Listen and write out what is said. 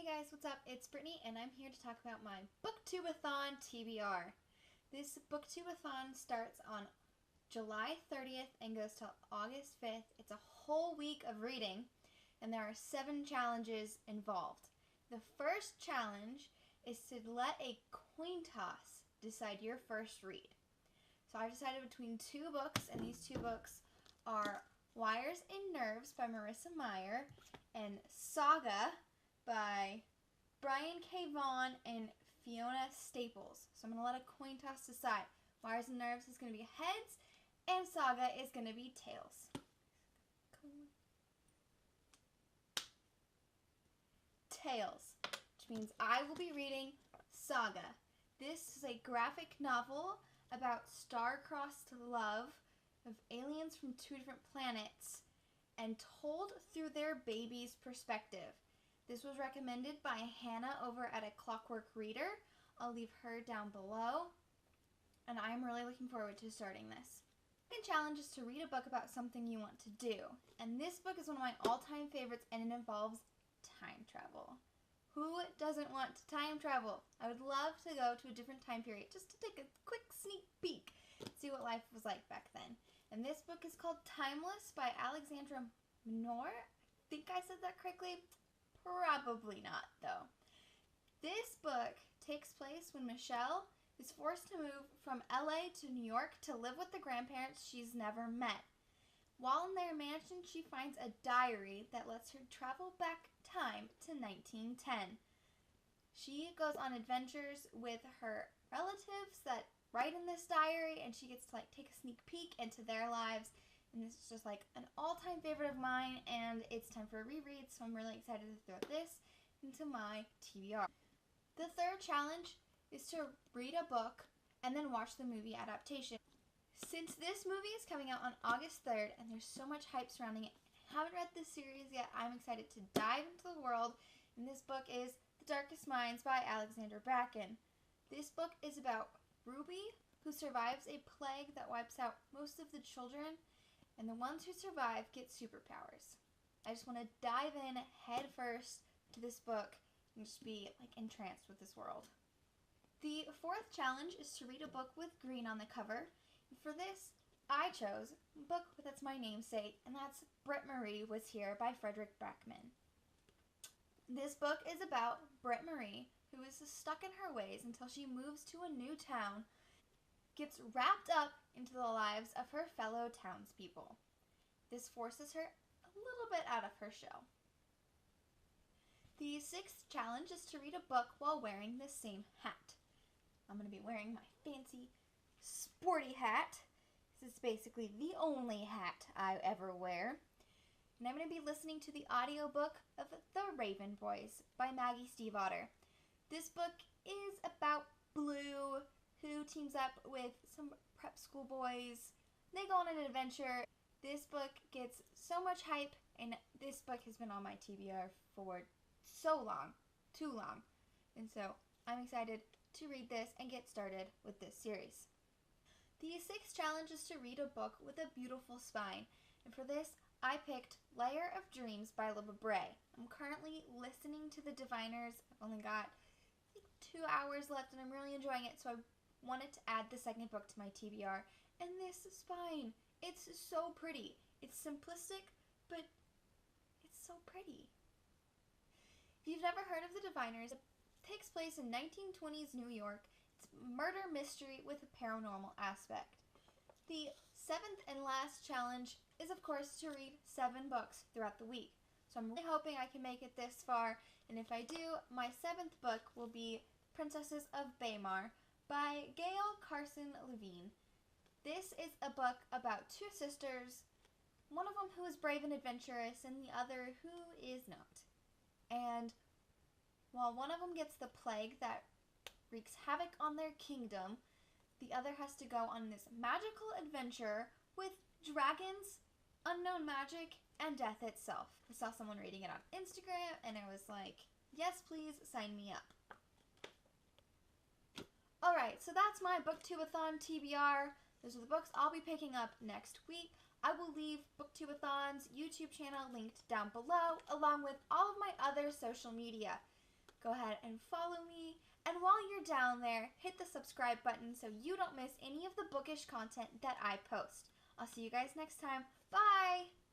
guys, what's up? It's Brittany and I'm here to talk about my Booktube-a-thon TBR. This Booktube-a-thon starts on July 30th and goes till August 5th. It's a whole week of reading and there are 7 challenges involved. The first challenge is to let a coin toss decide your first read. So I've decided between 2 books, and these 2 books are Wires and Nerves by Marissa Meyer and Saga by Brian K. Vaughan and Fiona Staples. So I'm going to let a coin toss decide. Wires and Nerves is going to be heads and Saga is going to be tails. Tails, which means I will be reading Saga. This is a graphic novel about star-crossed love of aliens from 2 different planets and told through their baby's perspective. This was recommended by Hannah over at A Clockwork Reader. I'll leave her down below, and I'm really looking forward to starting this. The second challenge is to read a book about something you want to do, and this book is one of my all-time favorites, and it involves time travel. Who doesn't want to time travel? I would love to go to a different time period just to take a quick sneak peek, see what life was like back then. And this book is called Timeless by Alexandra Minor. I think I said that correctly. Probably not, though. This book takes place when Michelle is forced to move from LA to New York to live with the grandparents she's never met. While in their mansion, she finds a diary that lets her travel back time to 1910. She goes on adventures with her relatives that write in this diary, and she gets to take a sneak peek into their lives. And this is just an all-time favorite of mine, and it's time for a reread, so I'm really excited to throw this into my TBR. The third challenge is to read a book and then watch the movie adaptation. Since this movie is coming out on August 3rd and there's so much hype surrounding it, I haven't read this series yet. I'm excited to dive into the world, and this book is The Darkest Minds by Alexander Bracken. This book is about Ruby, who survives a plague that wipes out most of the children, and the ones who survive get superpowers. I just want to dive in head first to this book and just be entranced with this world. The fourth challenge is to read a book with green on the cover. And for this, I chose a book that's my namesake, and that's Bret Murray Was Here by Frederick Backman. This book is about Bret Murray, who is stuck in her ways until she moves to a new town, gets wrapped up into the lives of her fellow townspeople. This forces her a little bit out of her shell. The sixth challenge is to read a book while wearing the same hat. I'm going to be wearing my fancy sporty hat. This is basically the only hat I ever wear. And I'm going to be listening to the audiobook of The Raven Boys by Maggie Stiefvater. This book is about Blue, who teams up with some prep school boys. They go on an adventure. This book gets so much hype, and this book has been on my TBR for so long, too long. And so I'm excited to read this and get started with this series. The sixth challenge is to read a book with a beautiful spine, and for this I picked Layer of Dreams by Libba Bray. I'm currently listening to The Diviners. I've only got 2 hours left and I'm really enjoying it, so I wanted to add the second book to my TBR. And this spine, it's so pretty. It's simplistic, but it's so pretty. If you've never heard of The Diviners, it takes place in 1920s New York. It's murder mystery with a paranormal aspect. The seventh and last challenge is, of course, to read 7 books throughout the week. So I'm really hoping I can make it this far, and if I do, my 7th book will be Princesses of Baymar by Gail Carson Levine. This is a book about 2 sisters, one of them who is brave and adventurous and the other who is not. And while one of them gets the plague that wreaks havoc on their kingdom, the other has to go on this magical adventure with dragons, unknown magic, and death itself. I saw someone reading it on Instagram and I was like, yes please, sign me up. Alright, so that's my Booktube-a-thon TBR. Those are the books I'll be picking up next week. I will leave Booktube-a-thon's YouTube channel linked down below, along with all of my other social media. go ahead and follow me. And while you're down there, hit the subscribe button so you don't miss any of the bookish content that I post. I'll see you guys next time. Bye!